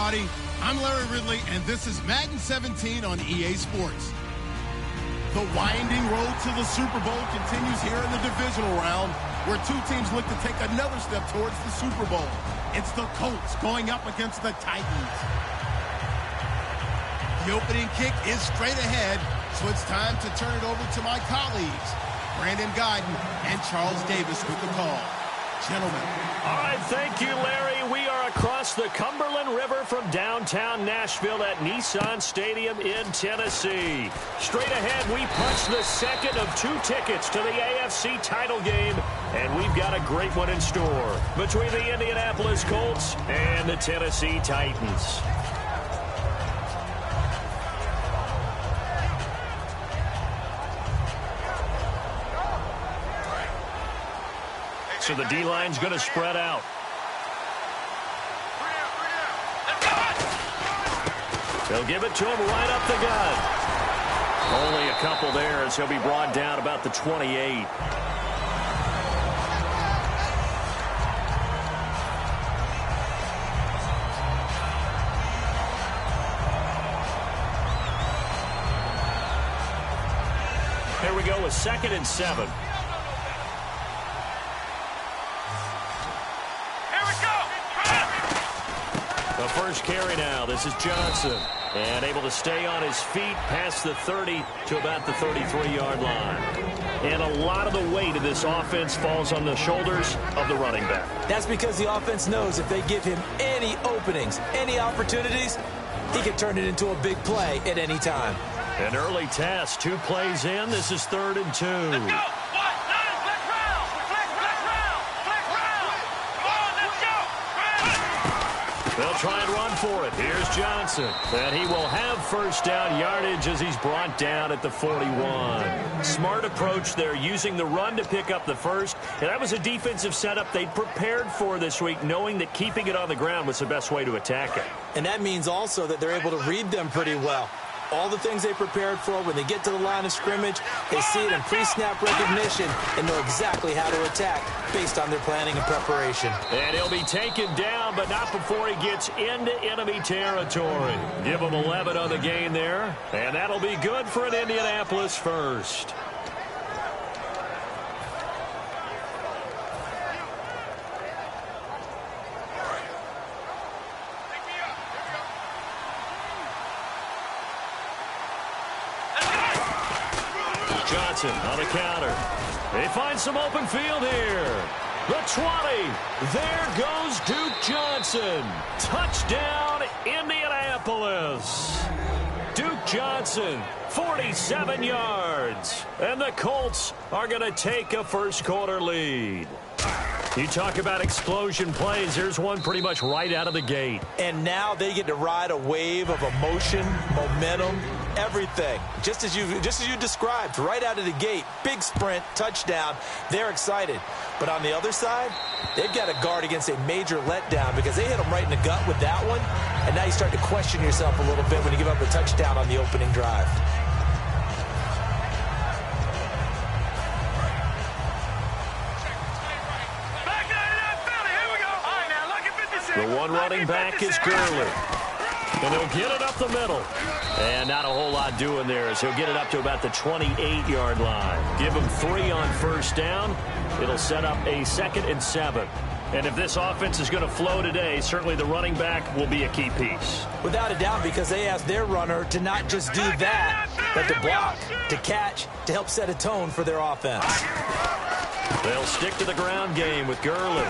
everybody. I'm Larry Ridley, and this is Madden 17 on EA Sports. The winding road to the Super Bowl continues here in the divisional round, where two teams look to take another step towards the Super Bowl. It's the Colts going up against the Titans. The opening kick is straight ahead, so it's time to turn it over to my colleagues, Brandon Guyton and Charles Davis with the call. Gentlemen. All right, thank you, Larry. We are across the Cumberland River from downtown Nashville at Nissan Stadium in Tennessee. Straight ahead, we punch the second of two tickets to the AFC title game, and we've got a great one in store between the Indianapolis Colts and the Tennessee Titans. So the D-line's going to spread out. They'll give it to him right up the gut. Only a couple there as he'll be brought down about the 28. Here we go with 2nd and 7. The first carry now. This is Johnson. And able to stay on his feet past the 30 to about the 33-yard line. And a lot of the weight of this offense falls on the shoulders of the running back. That's because the offense knows if they give him any openings, any opportunities, he can turn it into a big play at any time. An early test. 2 plays in. This is 3rd and 2. Let's go. They'll try and run for it. Here's Johnson. And he will have first down yardage as he's brought down at the 41. Smart approach there, using the run to pick up the first. And that was a defensive setup they'd prepared for this week, knowing that keeping it on the ground was the best way to attack it. And that means also that they're able to read them pretty well. All the things they prepared for, when they get to the line of scrimmage, they see it in pre-snap recognition and know exactly how to attack based on their planning and preparation. And he'll be taken down, but not before he gets into enemy territory. Give him 11 on the gain there, and that'll be good for an Indianapolis first. Johnson on the counter. They find some open field here. The 20. There goes Duke Johnson. Touchdown, Indianapolis. Duke Johnson, 47 yards. And the Colts are going to take a first-quarter lead. You talk about explosion plays. Here's one pretty much right out of the gate. And now they get to ride a wave of emotion, momentum, everything. Just as you described, right out of the gate. Big sprint, touchdown. They're excited. But on the other side, they've got to guard against a major letdown because they hit them right in the gut with that one. And now you start to question yourself a little bit when you give up a touchdown on the opening drive. The one running back is Gurley. And he'll get it up the middle. And not a whole lot doing there as he'll get it up to about the 28-yard line. Give him 3 on first down. It'll set up a 2nd and 7. And if this offense is going to flow today, certainly the running back will be a key piece. Without a doubt, because they asked their runner to not just do that, but to block, to catch, to help set a tone for their offense. They'll stick to the ground game with Gurley.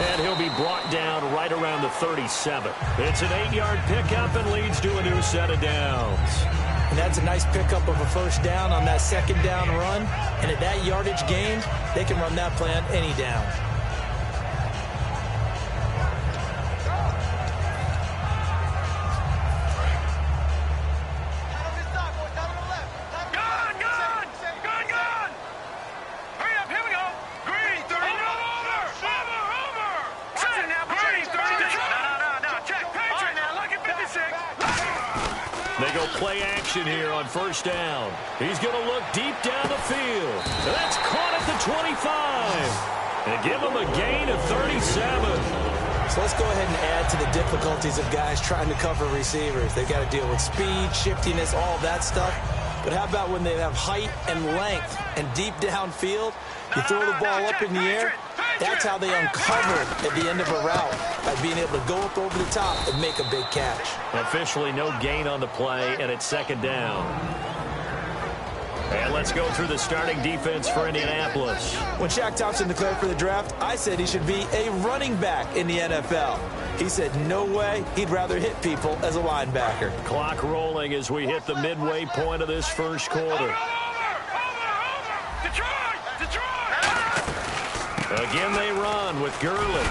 And he'll be brought down right around the 37. It's an 8-yard pickup and leads to a new set of downs. And that's a nice pickup of a first down on that second down run. And at that yardage gained, they can run that play on any down. They go play action here on first down. He's going to look deep down the field. That's caught at the 25. And give him a gain of 37. So let's go ahead and add to the difficulties of guys trying to cover receivers. They've got to deal with speed, shiftiness, all that stuff. But how about when they have height and length and deep downfield? You throw the ball up in the air. That's how they uncover at the end of a route, by being able to go up over the top and make a big catch. Officially no gain on the play, and it's second down. And let's go through the starting defense for Indianapolis. When Shaq Thompson declared for the draft, I said he should be a running back in the NFL. He said no way, he'd rather hit people as a linebacker. Clock rolling as we hit the midway point of this first quarter. Again they run with Gurley.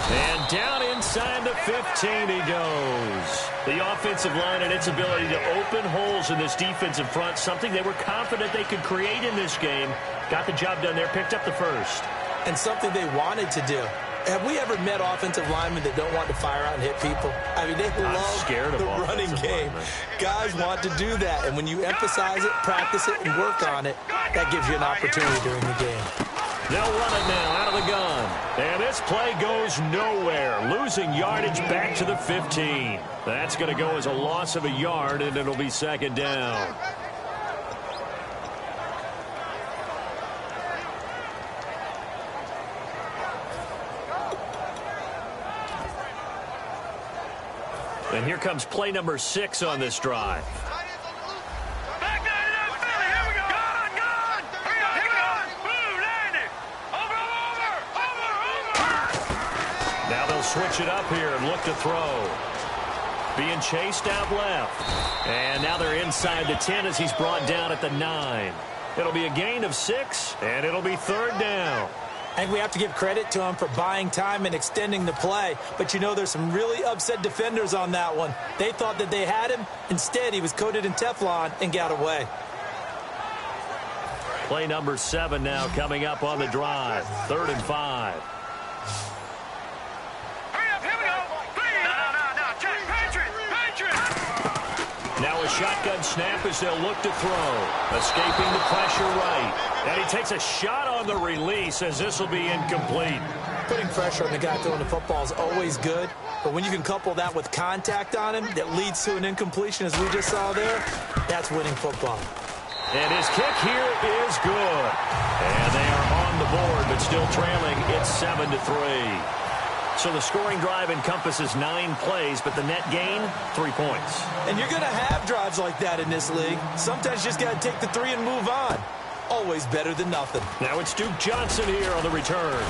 And down inside the 15 he goes. The offensive line and its ability to open holes in this defensive front, something they were confident they could create in this game. Got the job done there, picked up the first. And something they wanted to do. Have we ever met offensive linemen that don't want to fire out and hit people? I mean, they love the running game. Guys want to do that, and when you emphasize it, practice it, and work on it, that gives you an opportunity during the game. They'll run it now out of the gun. And this play goes nowhere. Losing yardage back to the 15. That's going to go as a loss of a yard, and it'll be second down. And here comes play number 6 on this drive. Now they'll switch it up here and look to throw. Being chased out left. And now they're inside the 10 as he's brought down at the 9. It'll be a gain of 6, and it'll be third down. I think we have to give credit to him for buying time and extending the play. But, you know, there's some really upset defenders on that one. They thought that they had him. Instead, he was coated in Teflon and got away. Play number 7 now coming up on the drive. 3rd and 5. Now a shotgun snap as they'll look to throw. Escaping the pressure right. And he takes a shot on the release as this will be incomplete. Putting pressure on the guy throwing the football is always good. But when you can couple that with contact on him that leads to an incompletion as we just saw there, that's winning football. And his kick here is good. And they are on the board but still trailing. It's 7-3. So the scoring drive encompasses 9 plays, but the net gain, 3 points. And you're going to have drives like that in this league. Sometimes you just got to take the 3 and move on. Always better than nothing. Now it's Duke Johnson here on the return.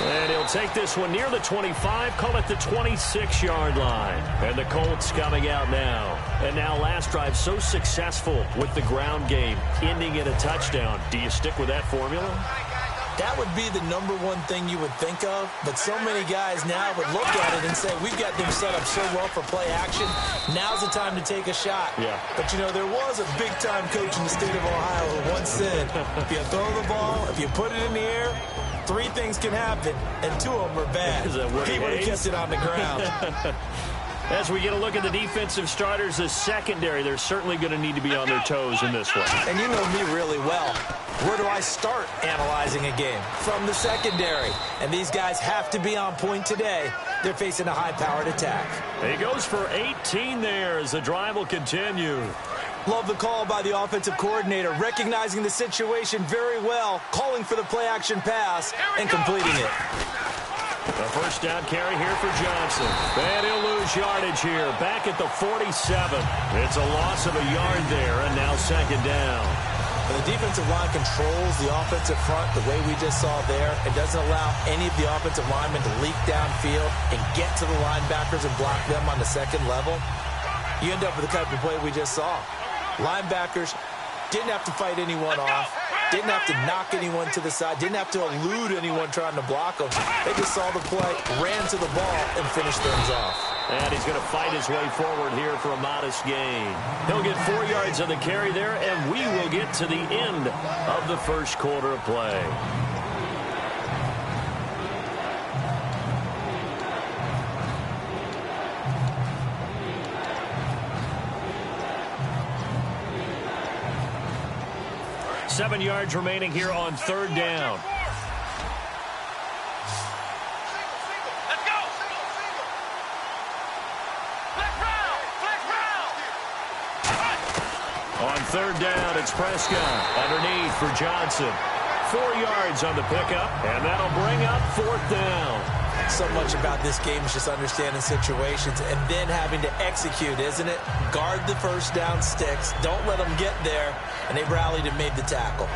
And he'll take this one near the 25, call it the 26-yard line. And the Colts coming out now. And now last drive so successful with the ground game, ending in a touchdown. Do you stick with that formula? That would be the number one thing you would think of, but so many guys now would look at it and say, we've got them set up so well for play action. Now's the time to take a shot. Yeah. But, you know, there was a big-time coach in the state of Ohio who once said, if you throw the ball, if you put it in the air, 3 things can happen, and 2 of them are bad. He would have kept it on the ground. As we get a look at the defensive starters, the secondary, they're certainly going to need to be on their toes in this one. And you know me really well. Where do I start analyzing a game? From the secondary. And these guys have to be on point today. They're facing a high-powered attack. He goes for 18 there as the drive will continue. Love the call by the offensive coordinator, recognizing the situation very well, calling for the play-action pass, and completing it. The first down carry here for Johnson. And he'll lose yardage here, back at the 47. It's a loss of a yard there, and now second down. And the defensive line controls the offensive front the way we just saw there. It doesn't allow any of the offensive linemen to leak downfield and get to the linebackers and block them on the second level. You end up with the type of play we just saw. Linebackers didn't have to fight anyone off. Didn't have to knock anyone to the side. Didn't have to elude anyone trying to block them. They just saw the play, ran to the ball, and finished things off. And he's going to fight his way forward here for a modest gain. He'll get 4 yards on the carry there, and we will get to the end of the first quarter of play. Seven yards remaining here on 3rd down. Let's go! On third down, it's Prescott. Underneath for Johnson. 4 yards on the pickup, and that'll bring up fourth down. So much about this game is just understanding situations and then having to execute, isn't it? Guard the first down sticks. Don't let them get there. And they rallied and made the tackle.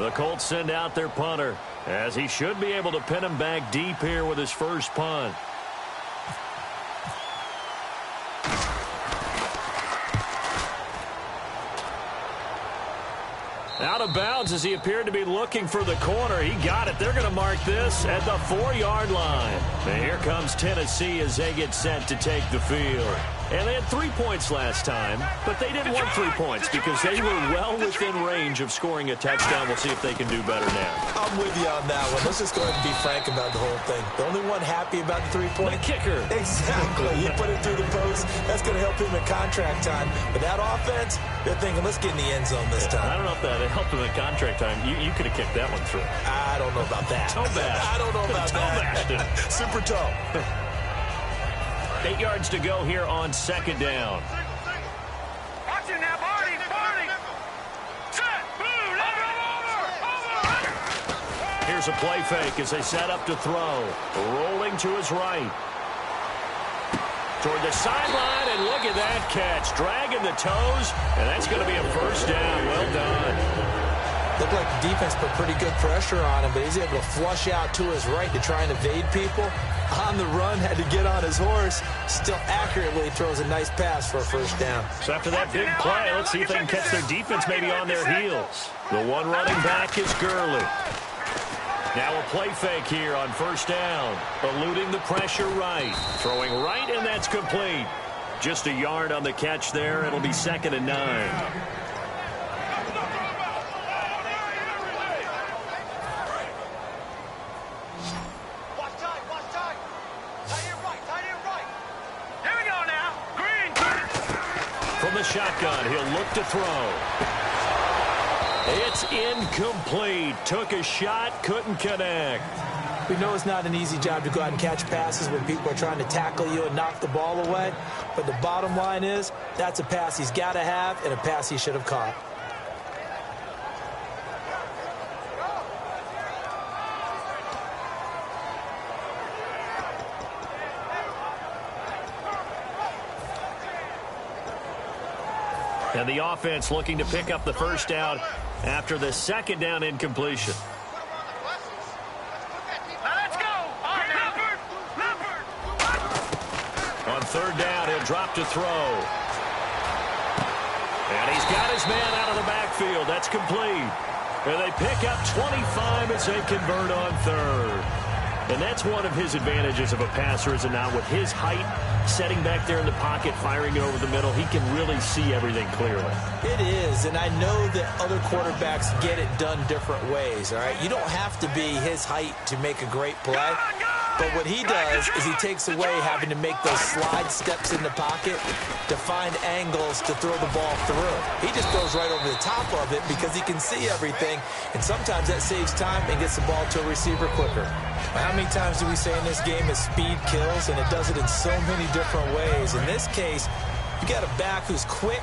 The Colts send out their punter, as he should be able to pin him back deep here with his first punt. Out of bounds as he appeared to be looking for the corner. He got it. They're going to mark this at the 4-yard line. And here comes Tennessee as they get set to take the field. And they had 3 points last time, but they didn't want 3 points because they were well within range of scoring a touchdown. We'll see if they can do better now. I'm with you on that one. Let's just go ahead and be frank about the whole thing. The only one happy about the 3-point? The kicker. Exactly. You put it through the post. That's going to help him in contract time. But that offense, they're thinking, let's get in the end zone this time. I don't know if that helped him in contract time. You could have kicked that one through. I don't know about that. Toe bash. I don't know about that. Super toe. 8 yards to go here on second down. Watch it now, Barney. Set. Move. Over. Here's a play fake as they set up to throw. Rolling to his right. Toward the sideline, and look at that catch. Dragging the toes, and that's going to be a first down. Well done. Looked like the defense put pretty good pressure on him, but he's able to flush out to his right to try and evade people. On the run, had to get on his horse. Still accurately throws a nice pass for a first down. So after that big play, let's see if they can catch their defense maybe on their heels. The one running back is Gurley. Now a play fake here on first down. Eluding the pressure right. Throwing right, and that's complete. Just a yard on the catch there. It'll be 2nd and 9. Shotgun, he'll look to throw. It's incomplete. Took a shot, couldn't connect. We know it's not an easy job to go out and catch passes when people are trying to tackle you and knock the ball away. But the bottom line is, that's a pass he's got to have and a pass he should have caught. And the offense looking to pick up the first down after the second down incompletion. Let's go. On third down, he'll drop to throw. And he's got his man out of the backfield. That's complete. And they pick up 25 as they convert on third. And that's one of his advantages of a passer, is it not? With his height, setting back there in the pocket, firing it over the middle, he can really see everything clearly. It is, and I know that other quarterbacks get it done different ways, all right? You don't have to be his height to make a great play. But what he does is he takes away having to make those slide steps in the pocket to find angles to throw the ball through. He just goes right over the top of it because he can see everything, and sometimes that saves time and gets the ball to a receiver quicker. How many times do we say in this game that speed kills, and it does it in so many different ways? In this case, you got a back who's quick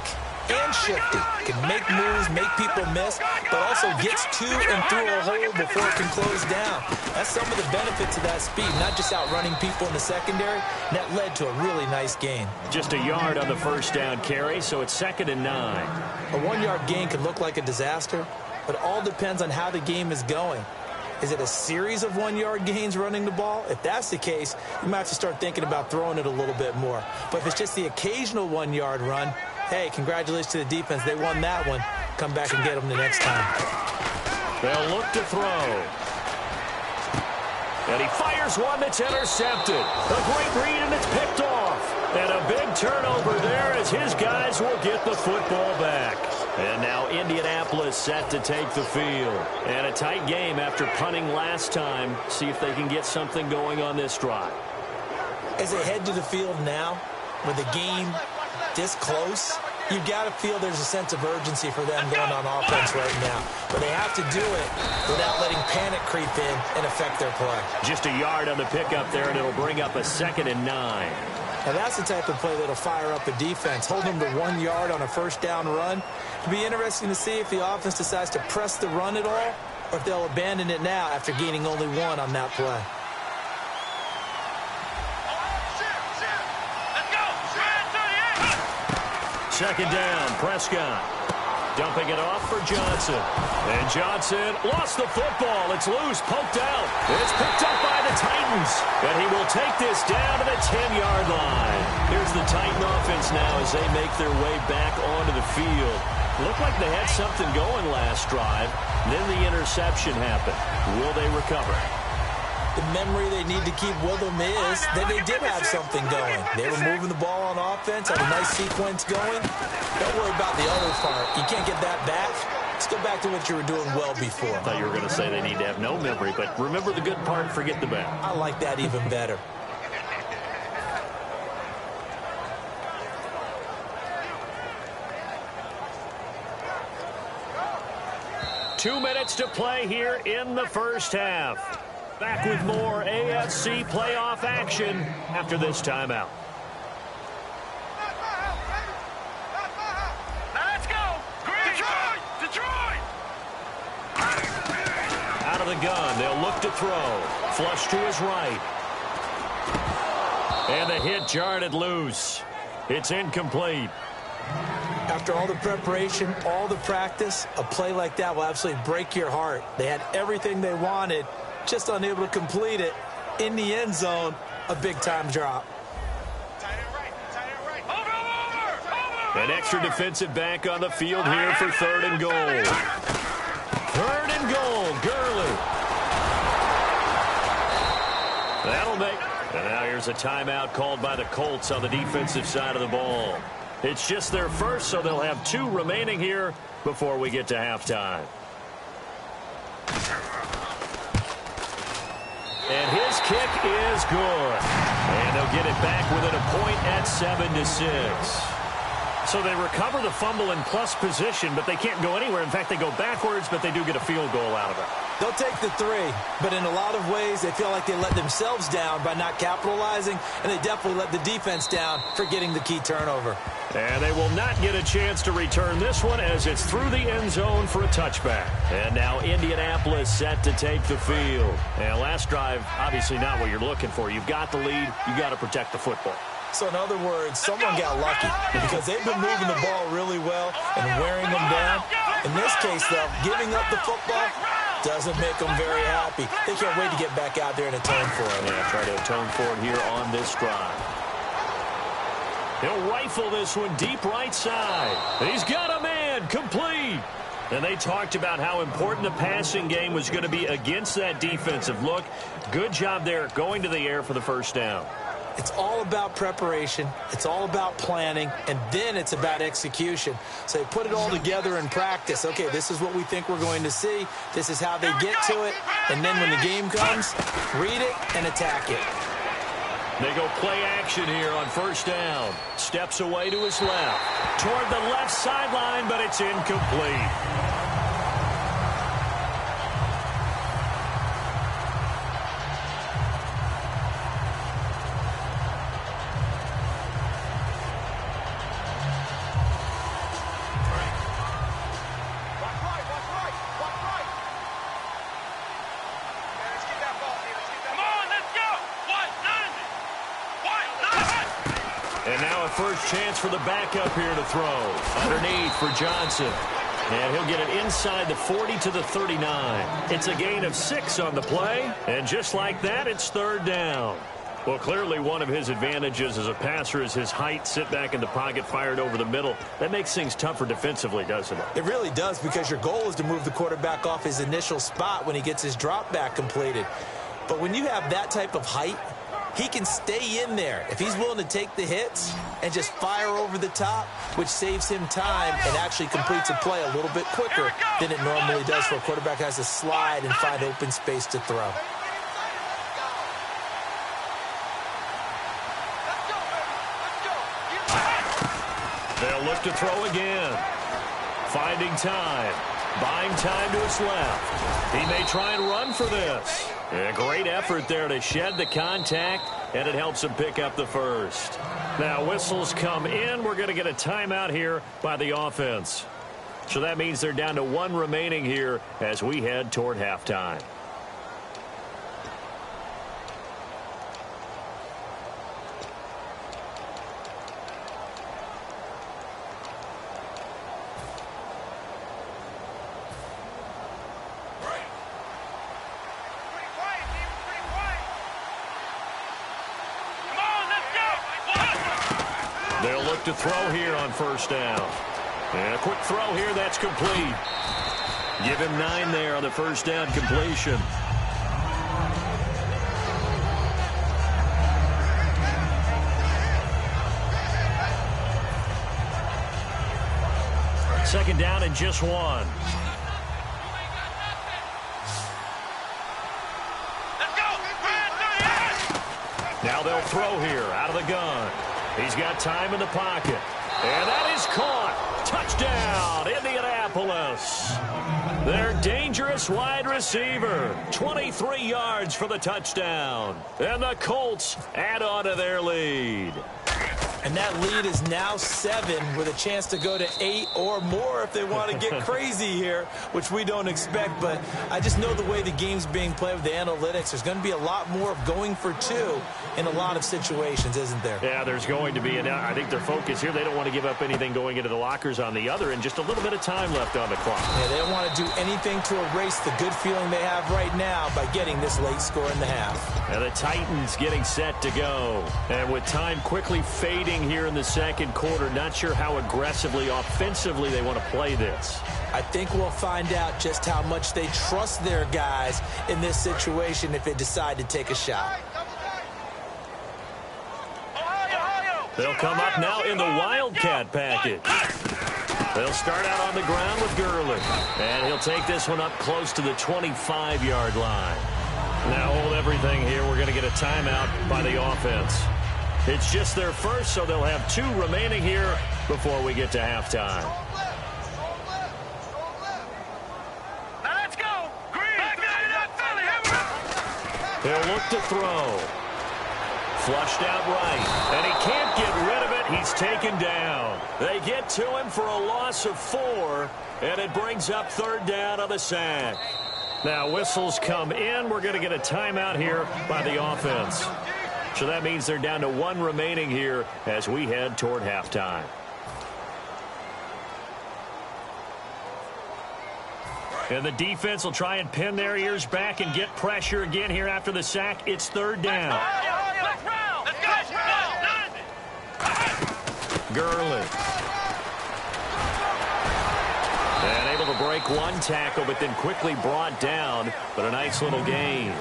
and shifty, can make moves, make people miss, but also gets to and through a hole before it can close down. That's some of the benefits of that speed, not just outrunning people in the secondary. And that led to a really nice gain. Just a yard on the first down carry, so it's 2nd and 9. A 1-yard gain can look like a disaster, but it all depends on how the game is going. Is it a series of 1-yard gains running the ball? If that's the case, you might have to start thinking about throwing it a little bit more. But if it's just the occasional 1-yard run, hey, congratulations to the defense. They won that one. Come back and get them the next time. They'll look to throw. And he fires one that's intercepted. A great read, and it's picked off. And a big turnover there as his guys will get the football back. And now Indianapolis set to take the field. And a tight game after punting last time. See if they can get something going on this drive. As they head to the field now, with the game this close, you've got to feel there's a sense of urgency for them going on offense right now. But they have to do it without letting panic creep in and affect their play. Just a yard on the pickup there, and it'll bring up a 2nd and 9. And that's the type of play that'll fire up a defense. Hold them to 1 yard on a first down run. It'll be interesting to see if the offense decides to press the run at all, or if they'll abandon it now after gaining only 1 on that play. Second down, Prescott. Dumping it off for Johnson. And Johnson lost the football. It's loose, poked out. It's picked up by the Titans. And he will take this down to the 10-yard line. Here's the Titan offense now as they make their way back onto the field. Looked like they had something going last drive. Then the interception happened. Will they recover? The memory they need to keep with them is that they did have something going. They were moving the ball on offense, had a nice sequence going. Don't worry about the other part. You can't get that back. Let's go back to what you were doing well before. I thought you were going to say they need to have no memory, but remember the good part, forget the bad. I like that even better. Two minutes to play here in the first half. Back with more AFC playoff action after this timeout. Let's go! Detroit! Out of the gun, they'll look to throw. Flush to his right. And the hit jarred it loose. It's incomplete. After all the preparation, all the practice, a play like that will absolutely break your heart. They had everything they wanted, just unable to complete it. In the end zone, a big-time drop. An extra defensive back on the field here for 3rd and goal. 3rd and goal, Gurley. That'll make... And now here's a timeout called by the Colts on the defensive side of the ball. It's just their first, so they'll have 2 remaining here before we get to halftime. And his kick is good. And they'll get it back within a point at 7-6. So they recover the fumble in plus position, but they can't go anywhere. In fact, they go backwards, but they do get a field goal out of it. They'll take the 3, but in a lot of ways, they feel like they let themselves down by not capitalizing, and they definitely let the defense down for getting the key turnover. And they will not get a chance to return this one as it's through the end zone for a touchback. And now Indianapolis set to take the field. And last drive, obviously not what you're looking for. You've got the lead. You've got to protect the football. So in other words, someone got lucky because they've been moving the ball really well and wearing them down. In this case, though, giving up the football doesn't make them very happy. They can't wait to get back out there and atone for it. Yeah, try to atone for it here on this drive. He'll rifle this one deep right side. He's got a man, complete. And they talked about how important the passing game was going to be against that defensive look. Good job there going to the air for the first down. It's all about preparation. It's all about planning. And then it's about execution. So they put it all together in practice. Okay, this is what we think we're going to see. This is how they get to it. And then when the game comes, read it and attack it. They go play action here on first down. Steps away to his left. Toward the left sideline, but it's incomplete. First chance for the backup here to throw. Underneath for Johnson. And he'll get it inside the 40 to the 39. It's a gain of 6 on the play. And just like that, it's 3rd down. Well, clearly one of his advantages as a passer is his height. Sit back in the pocket, fired over the middle. That makes things tougher defensively, doesn't it? It really does, because your goal is to move the quarterback off his initial spot when he gets his drop back completed. But when you have that type of height, he can stay in there if he's willing to take the hits and just fire over the top, which saves him time and actually completes a play a little bit quicker than it normally does, for a quarterback has to slide and find open space to throw. They'll look to throw again. Finding time. Buying time to his left. He may try and run for this. A great effort there to shed the contact, and it helps him pick up the first. Now whistles come in. We're going to get a timeout here by the offense. So that means they're down to 1 remaining here as we head toward halftime. They'll look to throw here on first down. And a quick throw here, that's complete. Give him 9 there on the first down completion. Second down and just 1. Now they'll throw here out of the gun. He's got time in the pocket. And that is caught. Touchdown, Indianapolis. Their dangerous wide receiver. 23 yards for the touchdown. And the Colts add on to their lead. And that lead is now 7 with a chance to go to 8 or more if they want to get crazy here, which we don't expect. But I just know the way the game's being played with the analytics, there's going to be a lot more of going for 2 in a lot of situations, isn't there? Yeah, there's going to be. And I think their focus here, they don't want to give up anything going into the lockers on the other, and just a little bit of time left on the clock. Yeah, they don't want to do anything to erase the good feeling they have right now by getting this late score in the half. And the Titans getting set to go. And with time quickly fading here in the second quarter, not sure how aggressively, offensively they want to play this. I think we'll find out just how much they trust their guys in this situation if they decide to take a shot. They'll come up now in the Wildcat package. They'll start out on the ground with Gurley. And he'll take this one up close to the 25-yard line. Now hold everything here. We're going to get a timeout by the offense. It's just their first, so they'll have 2 remaining here before we get to halftime. Now let's go. Green. He'll look to throw. Flushed out right, and he can't get rid of it. He's taken down. They get to him for a loss of 4, and it brings up 3rd down on the sack. Now whistles come in. We're going to get a timeout here by the offense. So that means they're down to 1 remaining here as we head toward halftime. And the defense will try and pin their ears back and get pressure again here after the sack. It's 3rd down. Gurley. And able to break 1 tackle, but then quickly brought down. But a nice little gain.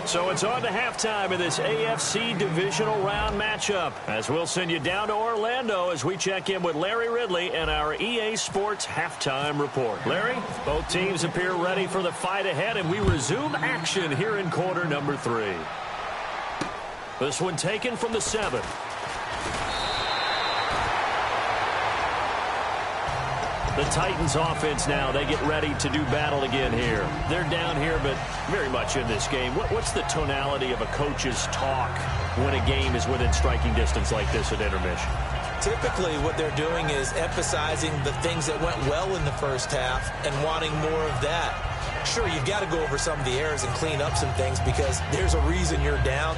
So it's on to halftime in this AFC divisional round matchup, as we'll send you down to Orlando as we check in with Larry Ridley and our EA Sports halftime report. Larry, both teams appear ready for the fight ahead, and we resume action here in quarter number 3. This one taken from the 7. The Titans offense now, they get ready to do battle again here. They're down here, but very much in this game. What's the tonality of a coach's talk when a game is within striking distance like this at intermission? Typically, what they're doing is emphasizing the things that went well in the first half and wanting more of that. Sure, you've got to go over some of the errors and clean up some things because there's a reason you're down.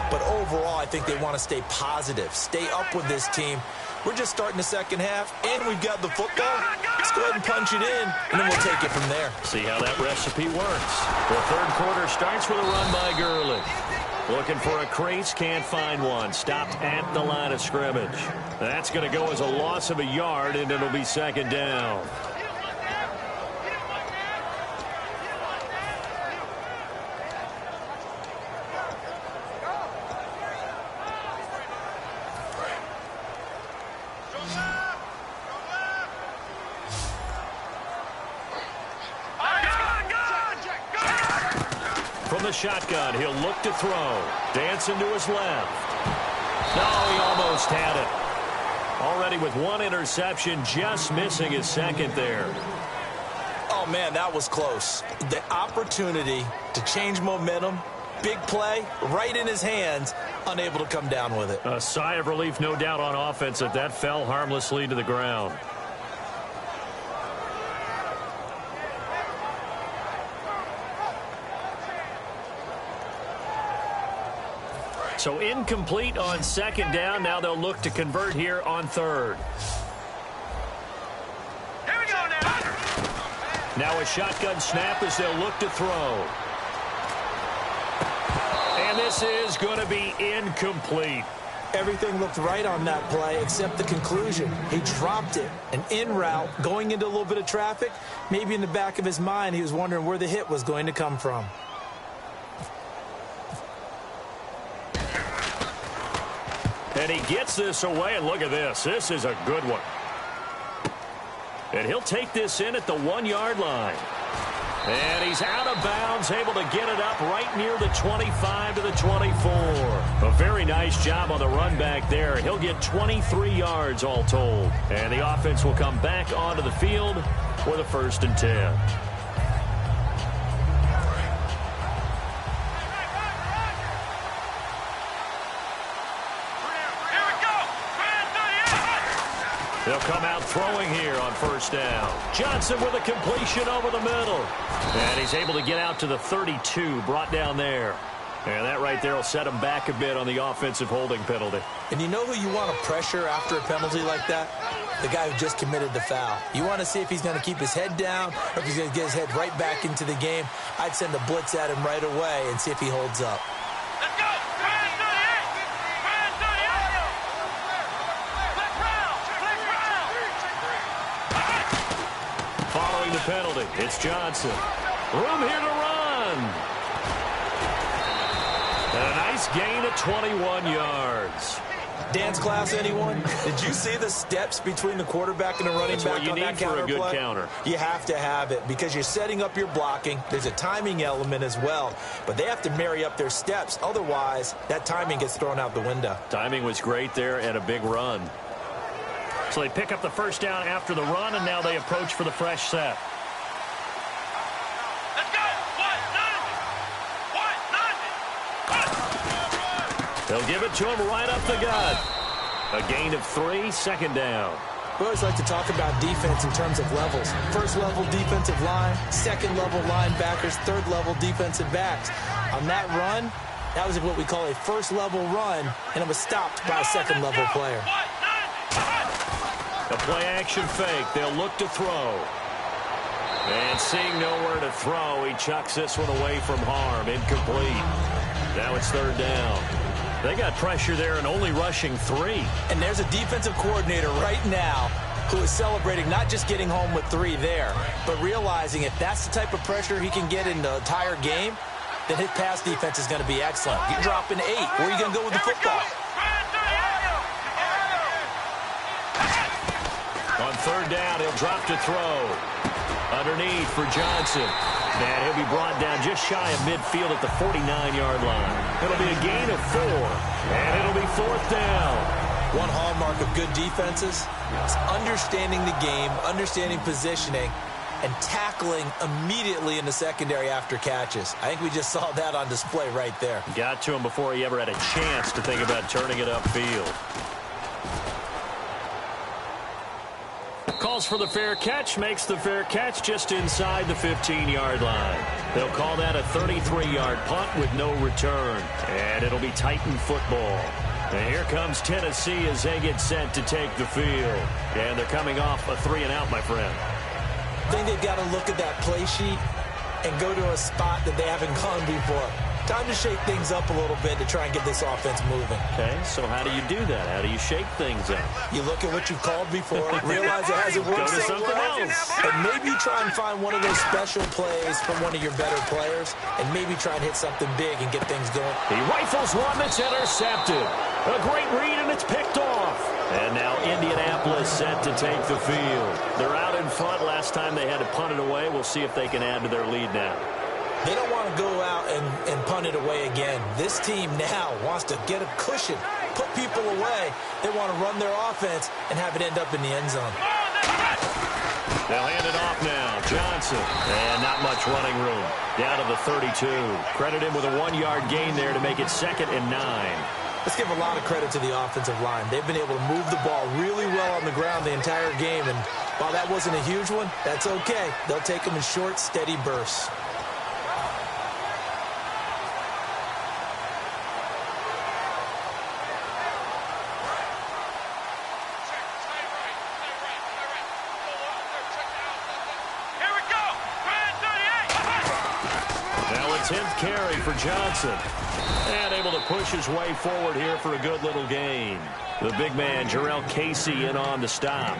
But overall, I think they want to stay positive, stay up with this team. We're just starting the second half, and we've got the football. Let's go ahead and punch it in, and then we'll take it from there. See how that recipe works. The third quarter starts with a run by Gurley. Looking for a crease, can't find one. Stopped at the line of scrimmage. That's going to go as a loss of a yard, and it'll be 2nd down. From the shotgun, he'll look to throw. Dancing to his left. No, he almost had it. Already with 1 interception, just missing his 2nd there. Oh, man, that was close. The opportunity to change momentum Big play, right in his hands, unable to come down with it. A sigh of relief, no doubt, on offense that fell harmlessly to the ground. So incomplete on second down. Now they'll look to convert here on third. Here we go now. Now a shotgun snap as they'll look to throw. And this is going to be incomplete. Everything looked right on that play except the conclusion. He dropped it. An in route, going into a little bit of traffic. Maybe in the back of his mind, he was wondering where the hit was going to come from. And he gets this away, and look at this. This is a good one. And he'll take this in at the 1-yard line. And he's out of bounds, able to get it up right near the 25 to the 24. A very nice job on the run back there. He'll get 23 yards all told. And the offense will come back onto the field for the 1st and 10. They'll come out throwing here on 1st down. Johnson with a completion over the middle. And he's able to get out to the 32, brought down there. And that right there will set him back a bit on the offensive holding penalty. And you know who you want to pressure after a penalty like that? The guy who just committed the foul. You want to see if he's going to keep his head down or if he's going to get his head right back into the game. I'd send a blitz at him right away and see if he holds up. Let's go. Following the penalty, it's Johnson. Room here to run. And a nice gain of 21 yards. Dance class, anyone? Did you see the steps between the quarterback and the running That's back what you on need that for counter a good play? counter. You have to have it because you're setting up your blocking. There's a timing element as well, but they have to marry up their steps. Otherwise, that timing gets thrown out the window. Timing was great there and a big run. So they pick up the 1st down after the run, and now they approach for the fresh set. Let's go. They'll give it to him right up the gut. A gain of 3, 2nd down. We always like to talk about defense in terms of levels. 1st level defensive line, 2nd level linebackers, 3rd level defensive backs. On that run, that was what we call a 1st level run, and it was stopped by a 2nd level player. A play action fake. They'll look to throw. And seeing nowhere to throw, he chucks this one away from harm. Incomplete. Now it's 3rd down. They got pressure there and only rushing 3. And there's a defensive coordinator right now who is celebrating not just getting home with 3 there, but realizing if that's the type of pressure he can get in the entire game, then his pass defense is going to be excellent. You're dropping 8. Where are you going to go with the football? On 3rd down, he'll drop to throw. Underneath for Johnson. And he'll be brought down just shy of midfield at the 49-yard line. It'll be a gain of 4. And it'll be 4th down. One hallmark of good defenses is understanding the game, understanding positioning, and tackling immediately in the secondary after catches. I think we just saw that on display right there. Got to him before he ever had a chance to think about turning it upfield. Calls for the fair catch, makes the fair catch just inside the 15-yard line. They'll call that a 33-yard punt with no return. And it'll be Titan football. And here comes Tennessee as they get set to take the field. And they're coming off a 3-and-out, my friend. I think they've got to look at that play sheet and go to a spot that they haven't gone before. Time to shake things up a little bit to try and get this offense moving. Okay, so how do you do that? How do you shake things up? You look at what you've called before, realize it hasn't worked Go to so something well, else. and maybe try and find one of those special plays from one of your better players, and maybe try and hit something big and get things going. He rifles one that's intercepted. A great read, and it's picked off. And now Indianapolis set to take the field. They're out in front. Last time they had to punt it away. We'll see if they can add to their lead now. They don't want to go out and punt it away again. This team now wants to get a cushion, put people away. They want to run their offense and have it end up in the end zone. They'll hand it off now. Johnson. And not much running room. Down to the 32. Credit him with a 1-yard gain there to make it 2nd and 9. Let's give a lot of credit to the offensive line. They've been able to move the ball really well on the ground the entire game. And while that wasn't a huge one, that's okay. They'll take them in short, steady bursts. Here we go. 38. Now a 10th carry for Johnson. And able to push his way forward here for a good little gain. The big man, Jarrell Casey, in on the stop.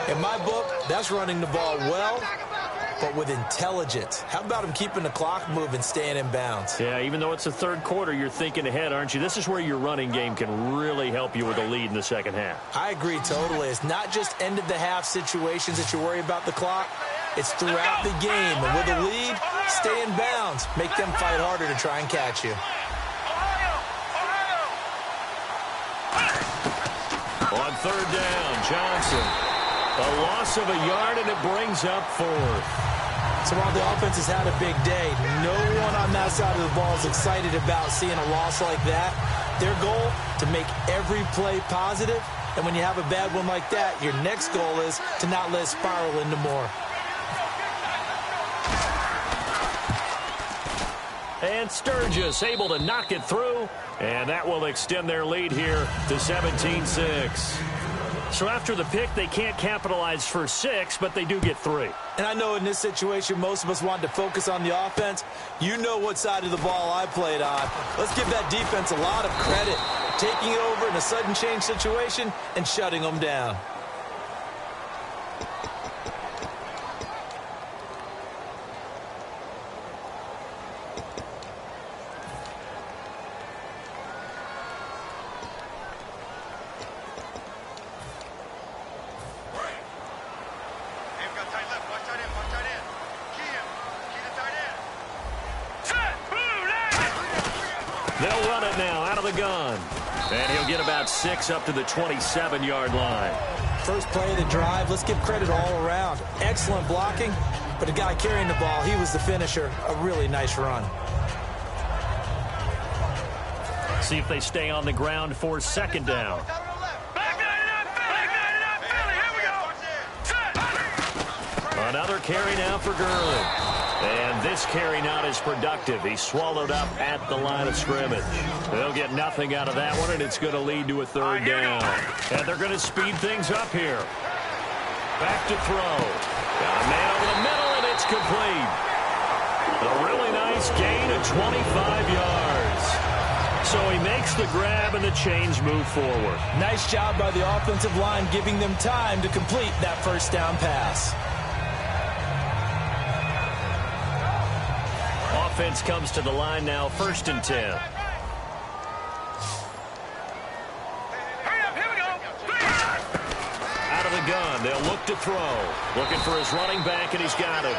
In my book, that's running the ball well, but with intelligence. How about him keeping the clock moving, staying in bounds? Yeah, even though it's the third quarter, you're thinking ahead, aren't you? This is where your running game can really help you with a lead in the second half. I agree totally. It's not just end-of-the-half situations that you worry about the clock. It's throughout the game. And with a lead, stay in bounds. Make them fight harder to try and catch you. On 3rd down, Johnson. A loss of a yard, and it brings up 4th. So while the offense has had a big day, no one on that side of the ball is excited about seeing a loss like that. Their goal, to make every play positive. And when you have a bad one like that, your next goal is to not let it spiral into more. And Sturgis able to knock it through, and that will extend their lead here to 17-6. So after the pick, they can't capitalize for 6, but they do get 3. And I know in this situation, most of us wanted to focus on the offense. You know what side of the ball I played on. Let's give that defense a lot of credit, taking it over in a sudden change situation and shutting them down. They'll run it now out of the gun. And he'll get about 6 up to the 27-yard line. First play of the drive, let's give credit all around. Excellent blocking, but the guy carrying the ball, he was the finisher. A really nice run. See if they stay on the ground for 2nd down. Another carry now for Gurley. And this carry not as productive. He's swallowed up at the line of scrimmage. They'll get nothing out of that one, and it's going to lead to a 3rd down. And they're going to speed things up here. Back to throw. Got a man over the middle, and it's complete. A really nice gain of 25 yards. So he makes the grab, and the chains move forward. Nice job by the offensive line, giving them time to complete that first down pass. Offense comes to the line now, 1st and 10. Out of the gun, they'll look to throw. Looking for his running back, and he's got it.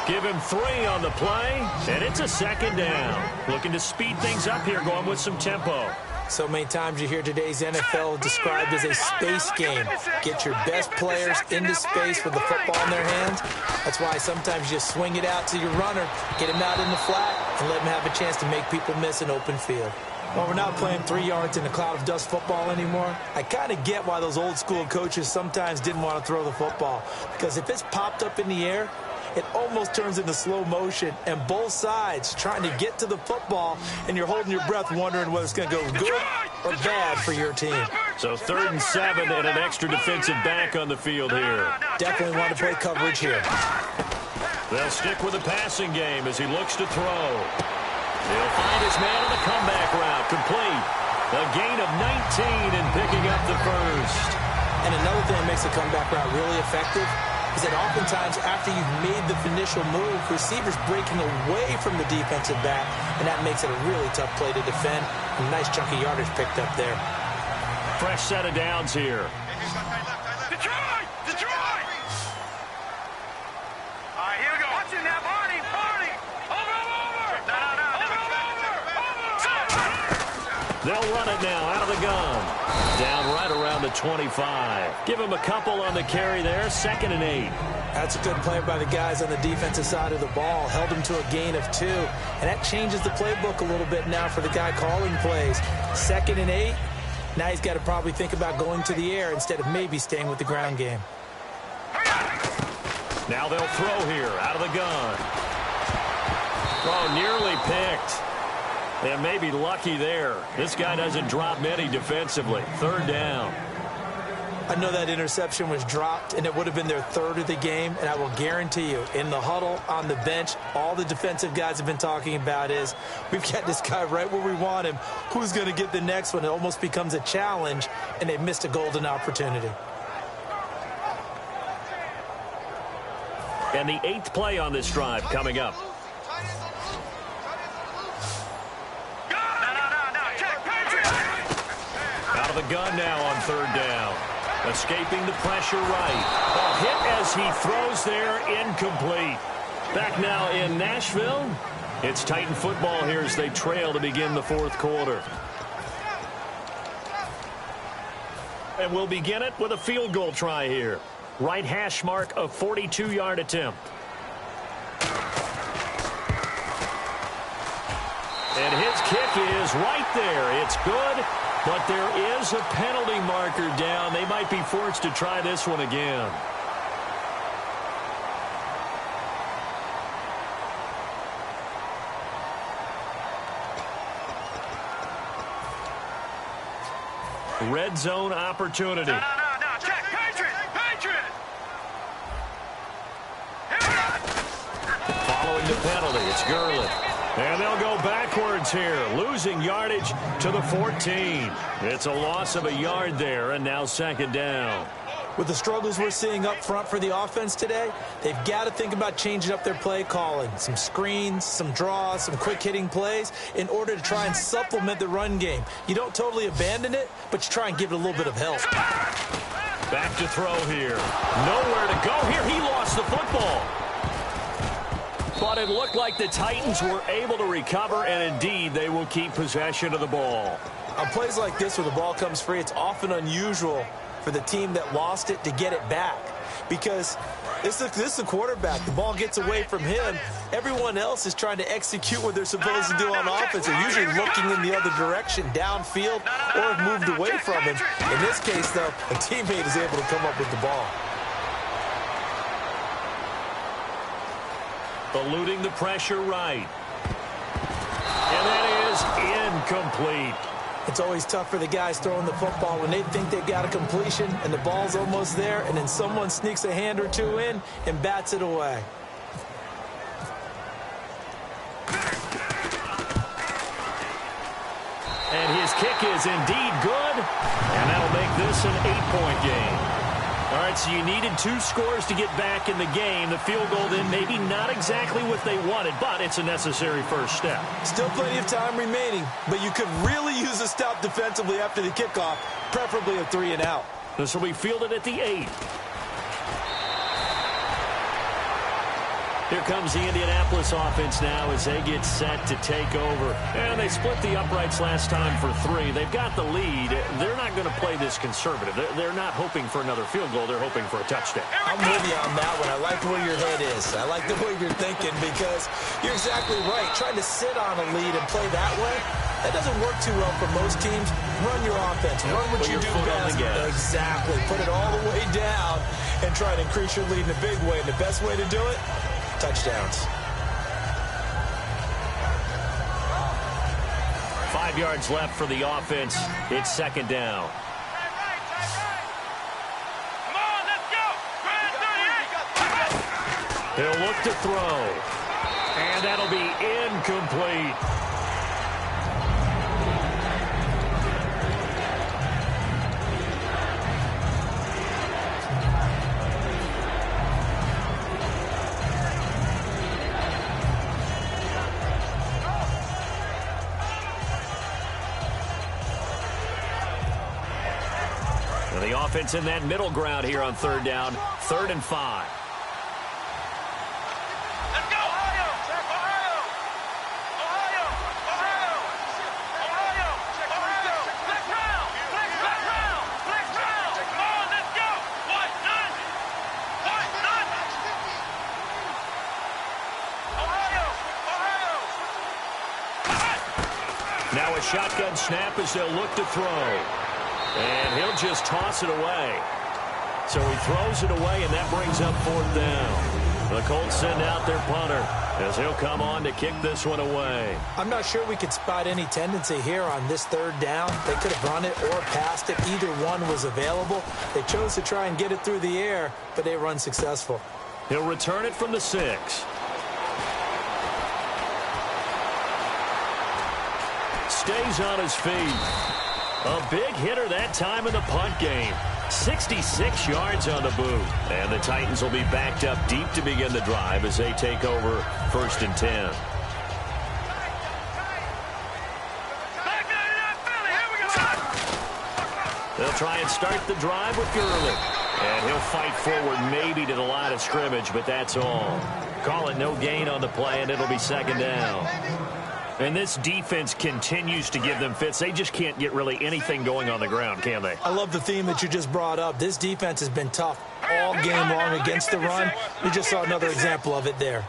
Give him 3 on the play, and it's a 2nd down. Looking to speed things up here, going with some tempo. So many times you hear today's NFL described as a space game. Get your best players into space with the football in their hands. That's why sometimes you swing it out to your runner, get him out in the flat, and let him have a chance to make people miss an open field. While we're not playing 3 yards in a cloud of dust football anymore, I kind of get why those old school coaches sometimes didn't want to throw the football. Because if it's popped up in the air, it almost turns into slow motion, and both sides trying to get to the football, and you're holding your breath wondering whether it's going to go good or bad for your team. So 3rd and 7 and an extra defensive back on the field here. Definitely want to play coverage here. They'll stick with the passing game as he looks to throw. He'll find his man on the comeback route, complete. A gain of 19 and picking up the first. And another thing that makes the comeback route really effective is that oftentimes after you've made the initial move, receivers breaking away from the defensive back, and that makes it a really tough play to defend. A nice chunk of yardage picked up there. Fresh set of downs here. Detroit! Detroit! All right, here we go. Watch it now, Barney! Barney! Over! No. They'll run it now out of the gun. Down right around the 25. Give him a couple on the carry there. 2nd and 8. That's a good play by the guys on the defensive side of the ball. Held him to a gain of 2. And that changes the playbook a little bit now for the guy calling plays. 2nd and 8. Now he's got to probably think about going to the air instead of maybe staying with the ground game. Now they'll throw here out of the gun. Oh, nearly picked. And maybe lucky there. This guy doesn't drop many defensively. 3rd down. I know that interception was dropped, and it would have been their 3rd of the game, and I will guarantee you, in the huddle, on the bench, all the defensive guys have been talking about is, we've got this guy right where we want him. Who's going to get the next one? It almost becomes a challenge, and they missed a golden opportunity. And the 8th play on this drive coming up. Out of the gun now on 3rd down. Escaping the pressure right. A hit as he throws there, incomplete. Back now in Nashville. It's Titan football here as they trail to begin the 4th quarter. And we'll begin it with a field goal try here. Right hash mark, a 42-yard attempt. And his kick is right there. It's good. But there is a penalty marker down. They might be forced to try this one again. Red zone opportunity. No. Check. Patriot. Following the penalty, it's Gurley. And they'll go backwards here, losing yardage to the 14. It's a loss of a yard there, and now 2nd down. With the struggles we're seeing up front for the offense today, they've got to think about changing up their play calling. Some screens, some draws, some quick-hitting plays in order to try and supplement the run game. You don't totally abandon it, but you try and give it a little bit of help. Back to throw here. Nowhere to go here. He lost the football. But it looked like the Titans were able to recover, and indeed they will keep possession of the ball. On plays like this where the ball comes free, it's often unusual for the team that lost it to get it back. Because this is a quarterback. The ball gets away from him. Everyone else is trying to execute what they're supposed to do on offense. They're usually looking in the other direction, downfield, or have moved away from him. In this case, though, a teammate is able to come up with the ball. Eluding the pressure right. And that is incomplete. It's always tough for the guys throwing the football when they think they've got a completion and the ball's almost there, and then someone sneaks a hand or two in and bats it away. And his kick is indeed good, and that'll make this an 8-point game. All right, so you needed 2 scores to get back in the game. The field goal then maybe not exactly what they wanted, but it's a necessary first step. Still plenty of time remaining, but you could really use a stop defensively after the kickoff, preferably a 3-and-out. This will be fielded at the 8. Here comes the Indianapolis offense now as they get set to take over. And they split the uprights last time for 3. They've got the lead. They're not going to play this conservative. They're not hoping for another field goal. They're hoping for a touchdown. I'm with you on that one. I like where your head is. I like the way you're thinking because you're exactly right. Trying to sit on a lead and play that way, that doesn't work too well for most teams. Run your offense. Run what you do best. Exactly. Put it all the way down and try to increase your lead in a big way. And the best way to do it, touchdowns. 5 yards left for the offense. It's 2nd down. Come on, let's go. He'll look to throw. And that'll be incomplete. The offense in that middle ground here on 3rd down. 3rd and 5. Let's go. Ohio. Flex round. Now a shotgun snap as they'll look to throw. And he'll just toss it away. So he throws it away, and that brings up 4th down. The Colts send out their punter as he'll come on to kick this one away. I'm not sure we could spot any tendency here on this 3rd down. They could have run it or passed it. Either one was available. They chose to try and get it through the air, but they were unsuccessful. He'll return it from the 6. Stays on his feet. A big hitter that time in the punt game. 66 yards on the boot. And the Titans will be backed up deep to begin the drive as they take over 1st and 10. They'll try and start the drive with Gurley. And he'll fight forward maybe to the line of scrimmage, but that's all. Call it no gain on the play, and it'll be 2nd down. And this defense continues to give them fits. They just can't get really anything going on the ground, can they? I love the theme that you just brought up. This defense has been tough all game long against the run. We just saw another example of it there.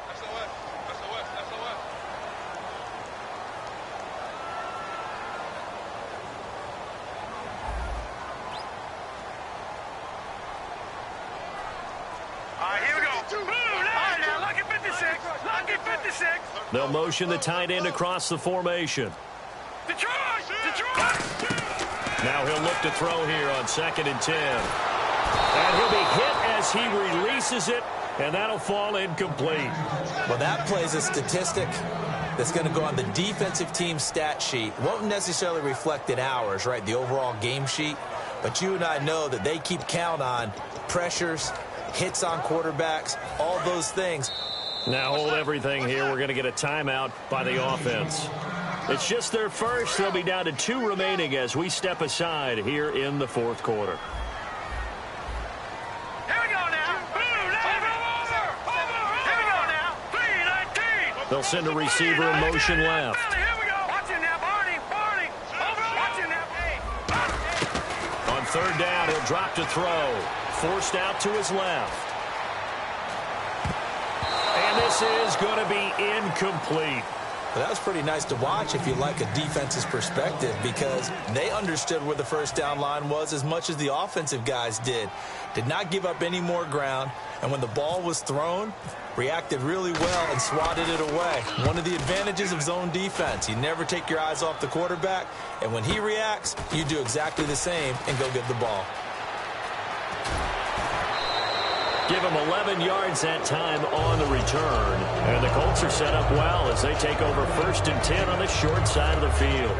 They'll motion the tight end across the formation. Detroit! Now he'll look to throw here on 2nd and 10. And he'll be hit as he releases it, and that'll fall incomplete. Well, that plays a statistic that's going to go on the defensive team stat sheet. Won't necessarily reflect in ours, right, the overall game sheet. But you and I know that they keep count on pressures, hits on quarterbacks, all those things. Now hold everything here. We're going to get a timeout by the offense. It's just their first. They'll be down to 2 remaining as we step aside here in the 4th quarter. Here we go now. Here we go now. 3-19. They'll send a receiver in motion left. Here we go. Watch him now, Barney. Watch him now. On 3rd down, he'll drop to throw. Forced out to his left. And this is going to be incomplete. But that was pretty nice to watch if you like a defense's perspective, because they understood where the 1st down line was as much as the offensive guys did. Did not give up any more ground, and when the ball was thrown, reacted really well and swatted it away. One of the advantages of zone defense, you never take your eyes off the quarterback, and when he reacts, you do exactly the same and go get the ball. Give him 11 yards that time on the return. And the Colts are set up well as they take over 1st and 10 on the short side of the field.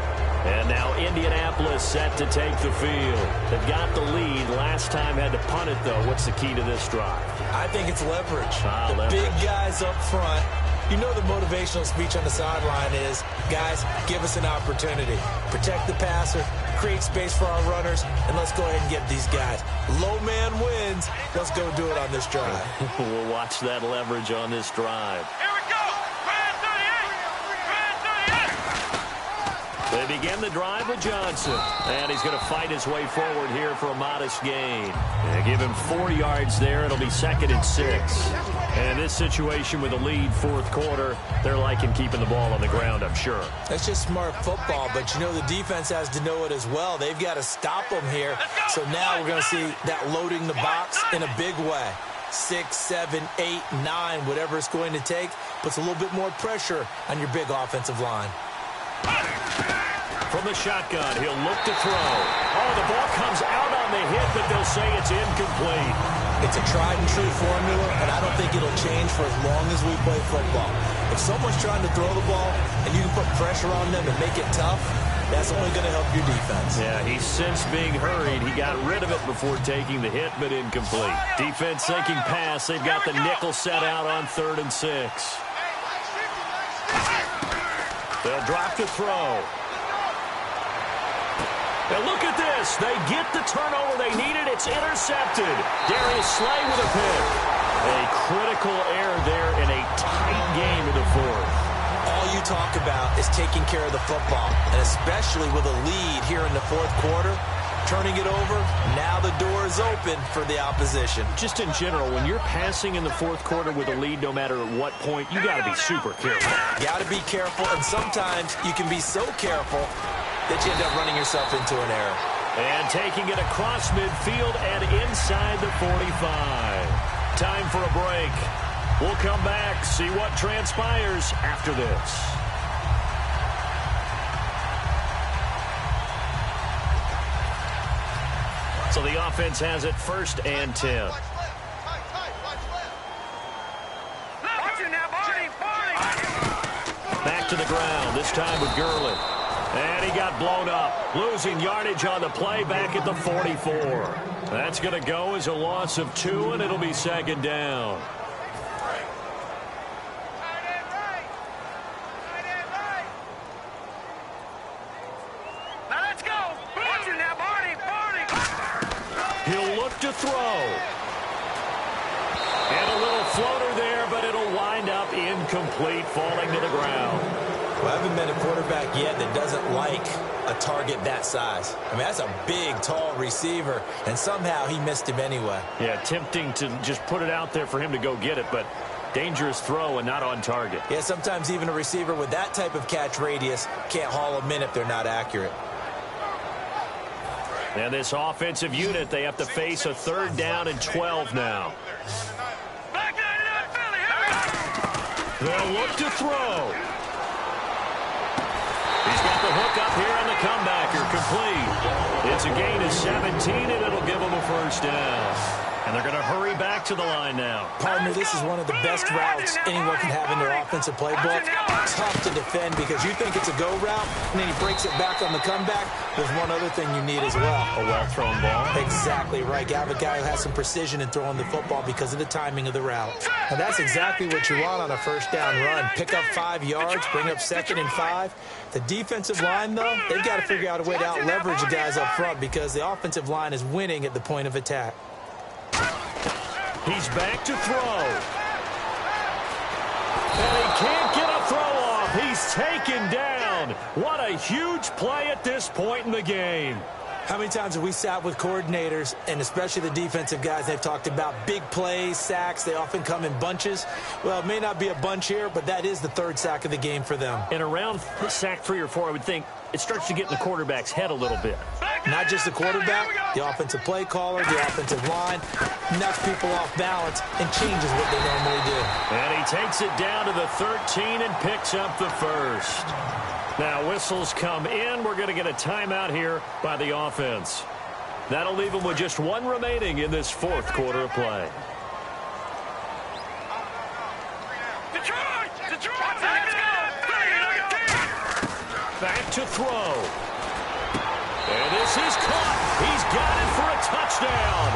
And now Indianapolis set to take the field. They've got the lead. Last time had to punt it, though. What's the key to this drive? I think it's leverage. The leverage. Big guys up front. You know the motivational speech on the sideline is, guys, give us an opportunity. Protect the passer, create space for our runners, and let's go ahead and get these guys. Low man wins. Let's go do it on this drive. We'll watch that leverage on this drive. Here we go. Grand 38. They begin the drive with Johnson. And he's going to fight his way forward here for a modest gain. And give him 4 yards there. It'll be 2nd and 6. And this situation with a lead 4th quarter, they're liking keeping the ball on the ground, I'm sure. That's just smart football, but you know the defense has to know it as well. They've got to stop them here. So now we're going to see that loading the box in a big way. 6, 7, 8, 9, whatever it's going to take, puts a little bit more pressure on your big offensive line. From the shotgun, he'll look to throw. Oh, the ball comes out on the hit, but they'll say it's incomplete. It's a tried-and-true formula, and I don't think it'll change for as long as we play football. If someone's trying to throw the ball and you can put pressure on them and make it tough, that's only going to help your defense. Yeah, he's since being hurried. He got rid of it before taking the hit, but incomplete. Defense thinking pass. They've got the nickel set out on 3rd and 6. They'll drop to throw. And look at this. They get the turnover they needed. It's intercepted. Darius Slay with a pick. A critical error there in a tight game in the 4th. All you talk about is taking care of the football, and especially with a lead here in the 4th quarter, turning it over. Now the door is open for the opposition. Just in general, when you're passing in the fourth quarter with a lead, no matter at what point, you got to be super careful. Got to be careful, and sometimes you can be so careful that you end up running yourself into an error. And taking it across midfield and inside the 45. Time for a break. We'll come back, see what transpires after this. So the offense has it 1st and 10. Back to the ground, this time with Gurley. And he got blown up. Losing yardage on the play back at the 44. That's going to go as a loss of 2, and it'll be 2nd down. He'll look to throw. And a little floater there, but it'll wind up incomplete, falling to the ground. Well, I haven't met a quarterback yet that doesn't like a target that size. I mean, that's a big, tall receiver, and somehow he missed him anyway. Yeah, tempting to just put it out there for him to go get it, but dangerous throw and not on target. Yeah, sometimes even a receiver with that type of catch radius can't haul them in if they're not accurate. And this offensive unit, they have to face a 3rd down and 12 now. They'll look to throw. He's got the hook up here on the comebacker, complete. It's a gain of 17, and it'll give him a 1st down. And they're going to hurry back to the line now. Partner, this is one of the best routes anyone can have in their offensive playbook. Tough to defend because you think it's a go route, and then he breaks it back on the comeback. There's one other thing you need as well. A well-thrown ball. Exactly right. You have a guy who has some precision in throwing the football because of the timing of the route. And that's exactly what you want on a 1st down run. Pick up 5 yards, bring up 2nd and 5. The defensive line, though, they've got to figure out a way to out-leverage the guys up front because the offensive line is winning at the point of attack. He's back to throw. And he can't get a throw off. He's taken down. What a huge play at this point in the game. How many times have we sat with coordinators, and especially the defensive guys, they've talked about big plays, sacks. They often come in bunches. Well, it may not be a bunch here, but that is the 3rd sack of the game for them. And around sack 3 or 4, I would think it starts to get in the quarterback's head a little bit. Not just the quarterback, the offensive play caller, the offensive line, knocks people off balance and changes what they normally do. And he takes it down to the 13 and picks up the 1st. Now whistles come in. We're going to get a timeout here by the offense. That'll leave them with just 1 remaining in this 4th quarter of play. Back to throw. And this is caught. He's got it for a touchdown.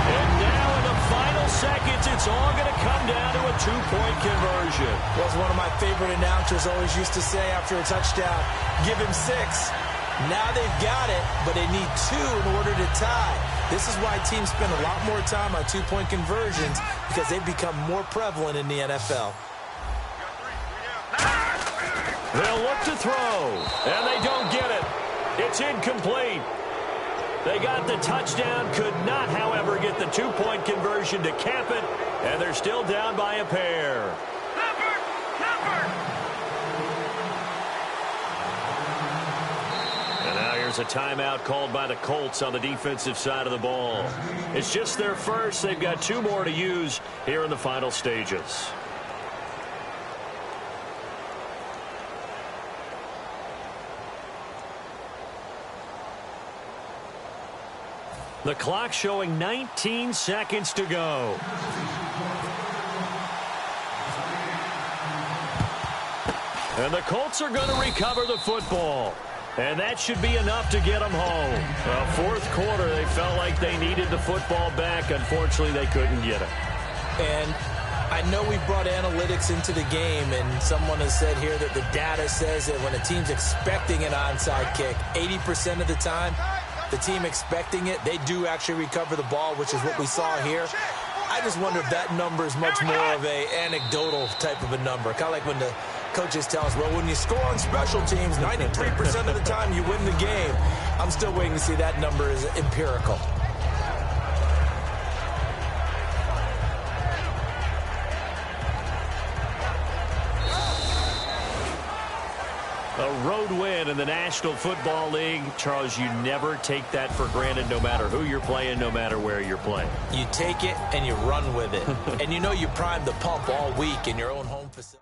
And now in the final seconds, it's all going to come down to a 2-point conversion. Well, as one of my favorite announcers always used to say after a touchdown, give him 6. Now they've got it, but they need 2 in order to tie. This is why teams spend a lot more time on 2-point conversions because they've become more prevalent in the NFL. They'll look to throw, and they don't get it. It's incomplete. They got the touchdown, could not, however, get the 2-point conversion to cap it, and they're still down by a pair. And now here's a timeout called by the Colts on the defensive side of the ball. It's just their first. They've got 2 more to use here in the final stages. The clock showing 19 seconds to go. And the Colts are going to recover the football. And that should be enough to get them home. 4th quarter, they felt like they needed the football back. Unfortunately, they couldn't get it. And I know we brought analytics into the game, and someone has said here that the data says that when a team's expecting an onside kick, 80% of the time, the team expecting it, they do actually recover the ball, which is what we saw here. I just wonder if that number is much more of a anecdotal type of a number, kind of like when the Coaches tell us, well, when you score on special teams, 93% of the time you win the game. I'm still waiting to see that number is empirical. A road win in the National Football League. Charles, you never take that for granted, no matter who you're playing, no matter where you're playing. You take it and you run with it. And you know you primed the pump all week in your own home facility.